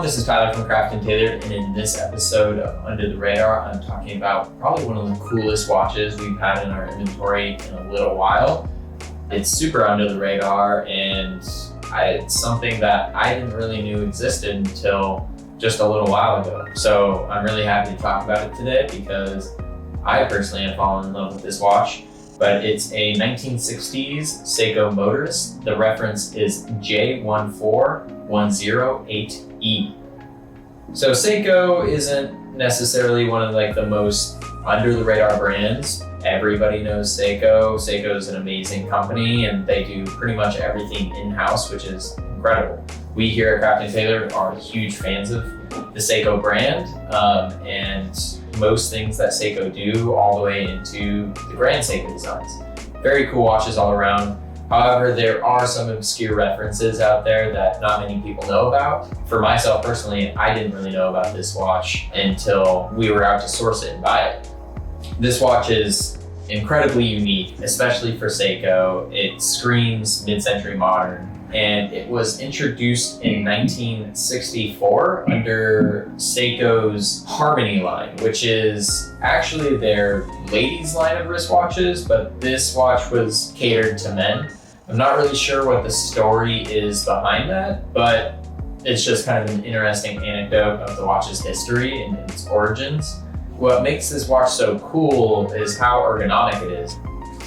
this is Tyler from Craft & Tailored, and in this episode of Under the Radar, I'm talking about probably one of the coolest watches we've had in our inventory in a little while. It's super under the radar, and it's something that I didn't really knew existed until just a little while ago. So I'm really happy to talk about it today because I personally have fallen in love with this watch. But it's a 1960s Seiko Motorist. The reference is J14108E. So Seiko isn't necessarily one of the most under the radar brands. Everybody knows Seiko. Seiko is an amazing company and they do pretty much everything in-house, which is incredible. We here at Craft & Tailored are huge fans of the Seiko brand, and most things that Seiko do all the way into the Grand Seiko designs. Very cool watches all around. However, there are some obscure references out there that not many people know about. For myself personally, I didn't really know about this watch until we were out to source it and buy it. This watch is incredibly unique, especially for Seiko. It screams mid-century modern, and it was introduced in 1964 under Seiko's Harmony line, which is actually their ladies line of wristwatches, but this watch was catered to men. I'm not really sure what the story is behind that, but it's just kind of an interesting anecdote of the watch's history and its origins. What makes this watch so cool is how ergonomic it is.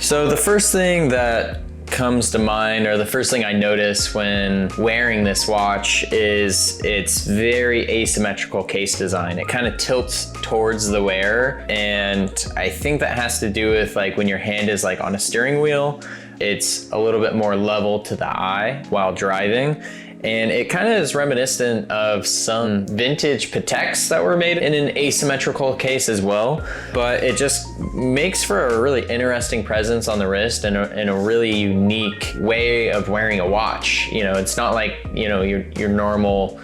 So the first thing that comes to mind, or the first thing I notice when wearing this watch, is its very asymmetrical case design. It kind of tilts towards the wearer, and I think that has to do with when your hand is on a steering wheel, it's a little bit more level to the eye while driving. And it kind of is reminiscent of some vintage Pateks that were made in an asymmetrical case as well. But it just makes for a really interesting presence on the wrist and a really unique way of wearing a watch. It's not like, your normal,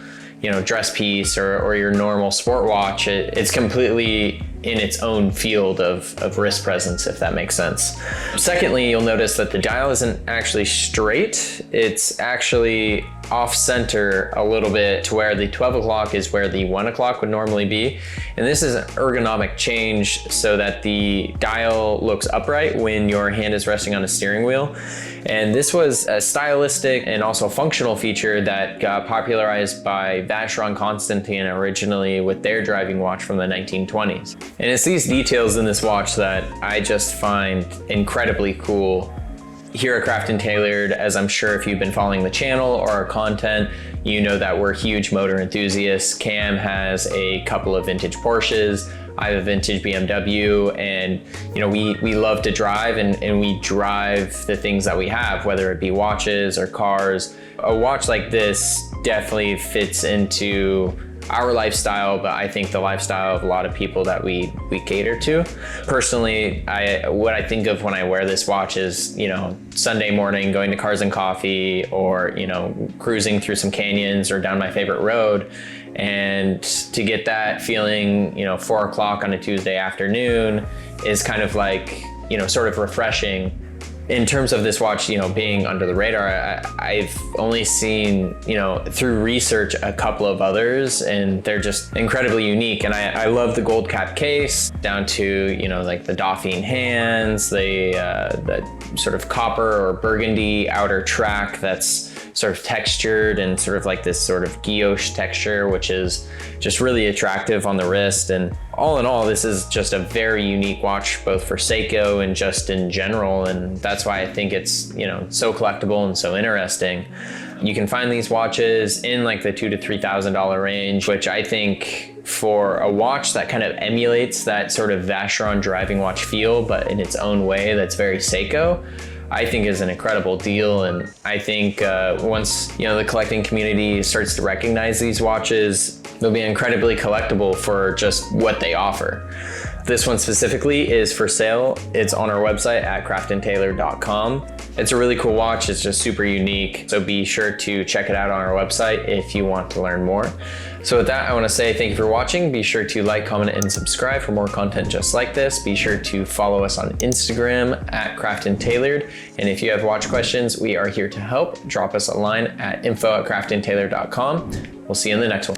dress piece or your normal sport watch. It's completely in its own field of wrist presence, if that makes sense. Secondly, you'll notice that the dial isn't actually straight. It's actually off center a little bit to where the 12 o'clock is where the 1 o'clock would normally be. And this is an ergonomic change so that the dial looks upright when your hand is resting on a steering wheel. And this was a stylistic and also functional feature that got popularized by Vacheron Constantin originally with their driving watch from the 1920s. And it's these details in this watch that I just find incredibly cool. Here at Craft & Tailored, as I'm sure if you've been following the channel or our content, you know that we're huge motor enthusiasts. Cam has a couple of vintage Porsches. I have a vintage BMW, and we love to drive and we drive the things that we have, whether it be watches or cars. A watch like this definitely fits into our lifestyle, but I think the lifestyle of a lot of people that we cater to. Personally, what I think of when I wear this watch is, Sunday morning going to Cars and Coffee, or, cruising through some canyons or down my favorite road. And to get that feeling, 4 o'clock on a Tuesday afternoon is kind of sort of refreshing. In terms of this watch, being under the radar, I've only seen, through research, a couple of others, and they're just incredibly unique. And I love the gold cap case down to, the Dauphine hands, the sort of copper or burgundy outer track that's sort of textured and sort of this sort of guilloche texture, which is just really attractive on the wrist. And all in all, this is just a very unique watch, both for Seiko and just in general. And that's why I think it's, so collectible and so interesting. You can find these watches in the $2,000 to $3,000 range, which I think for a watch that kind of emulates that sort of Vacheron driving watch feel, but in its own way that's very Seiko, I think is an incredible deal. And I think once the collecting community starts to recognize these watches, they'll be incredibly collectible for just what they offer. This one specifically is for sale. It's on our website at craftandtailored.com. It's a really cool watch. It's just super unique. So be sure to check it out on our website if you want to learn more. So with that, I want to say thank you for watching. Be sure to like, comment, and subscribe for more content just like this. Be sure to follow us on Instagram at Craft & Tailored. And if you have watch questions, we are here to help. Drop us a line at info@craftandtailored.com. We'll see you in the next one.